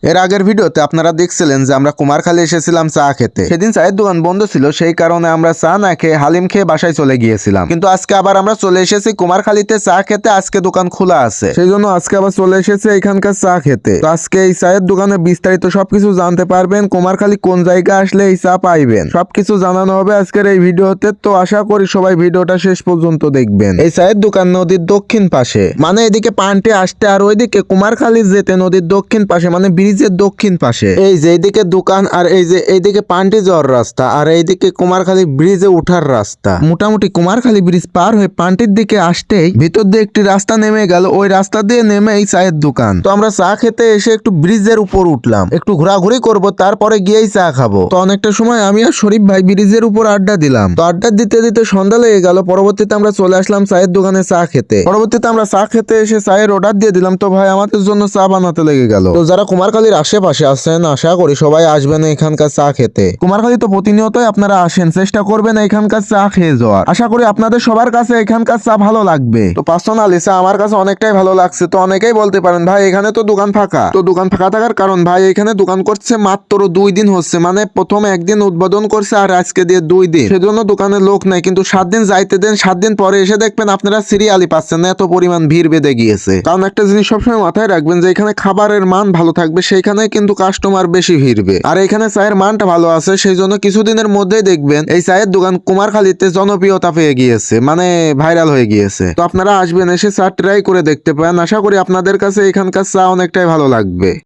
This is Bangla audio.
এর আগের ভিডিওতে আপনারা দেখছিলেন যে আমরা কুমারখালী এসেছিলাম চা খেতে। সেদিন চায়ের দোকান বন্ধ ছিল, সেই কারণে আমরা চা না খেয়ে হালিম খেয়ে বাসায় চলে গিয়েছিলাম। কিন্তু আজকে আবার আমরা চলে এসেছি কুমারখালীতে চা খেতে। আজকে দোকান খোলা আছে, সেই জন্য আজকে আবার চলে এসেছি এখানকার চা খেতে। তো আজকে এই চায়ের দোকানে বিস্তারিত সবকিছু জানতে পারবেন, কুমারখালী কোন জায়গা আসলে এই চা পাইবেন, সবকিছু জানানো হবে আজকের এই ভিডিওতে। তো আশা করি সবাই ভিডিওটা শেষ পর্যন্ত দেখবেন। এই চায়ের দোকান নদীর দক্ষিণ পাশে, মানে এদিকে পান্টে আসতে আর ওইদিকে কুমারখালী যেতে নদীর দক্ষিণ পাশে, মানে ব্রিজের দক্ষিণ পাশে। এই যে এইদিকে দোকান আর এই যে এইদিকে পান্টে যাওয়ার রাস্তা আর এইদিকে কুমারখালী ব্রিজে উঠার রাস্তা। মোটামুটি কুমারখালী ব্রিজ পার হয়ে পান্টির দিকে আসতেই ভিতর দিয়ে একটি রাস্তা নেমে গেল, ওই রাস্তা দিয়ে নেমে এই চায়ের দোকান। তো আমরা চা খেতে এসে একটু ব্রিজের উপর উঠলাম, একটু ঘোরাঘুরি করব, তারপরে গিয়েই চা খাবো। তো অনেকটা সময় আমি আর শরীফ ভাই ব্রিজের উপর আড্ডা দিলাম। তো আড্ডা দিতে দিতে সন্ধ্যা লেগে গেল। পরবর্তীতে আমরা চলে আসলাম চায়ের দোকানে চা খেতে। পরবর্তীতে আমরা চা খেতে এসে চায়ের অর্ডার দিয়ে দিলাম। তো ভাই আমাদের জন্য চা বানাতে লেগে গেল। তো যারা কুমারখালীর আশেপাশে আছেন, আশা করি সবাই আসবেন এখানকার চা খেতে। কুমারখালী তো প্রতিনিয়তই আপনারা আসেন, চেষ্টা করবেন এখানকার চা খেয়ে যাওয়ার। আশা করি আপনাদের সবার কাছে এখানকার চা ভালো লাগবে। তো পার্সোনালি চা আমার কাছে অনেকটাই ভালো লাগছে। তো অনেকেই বলতে পারেন ভাই এখানে তো দোকান ফাঁকা। তো দোকান ফাঁকা থাকার কারণ ভাই এখানে দোকান করছে মাত্র 2 দিন হচ্ছে, মানে প্রথম একদিন উদ্বোধন করছে আর আজকে দিয়ে 2 দিন, সেজন্য দোকানে লোক নাই। কিন্তু 7 দিন যাইতে দেন, 7 দিন পরে এসে দেখবেন আপনারা সিরিয়ালি পাচ্ছেন না, এত পরিমাণ ভিড় বেঁধে গিয়েছে। কারণ একটা জিনিস সবসময় মাথায় রাখবেন যে এখানে খাবারের মান ভালো থাকবে, সেইখানে কিন্তু কাস্টমার বেশি ভিড়বে। আর এখানে চায়ের মানটা ভালো আছে, সেই জন্য কিছুদিনের মধ্যেই দেখবেন এই চায়ের দোকান কুমারখালীতে জনপ্রিয়তা পেয়ে গিয়েছে, মানে ভাইরাল হয়ে গিয়েছে। তো আপনারা আসবেন, এসে চা ট্রাই করে দেখতে পারেন। আশা করি আপনাদের কাছে এখানকার চা অনেকটাই ভালো লাগবে।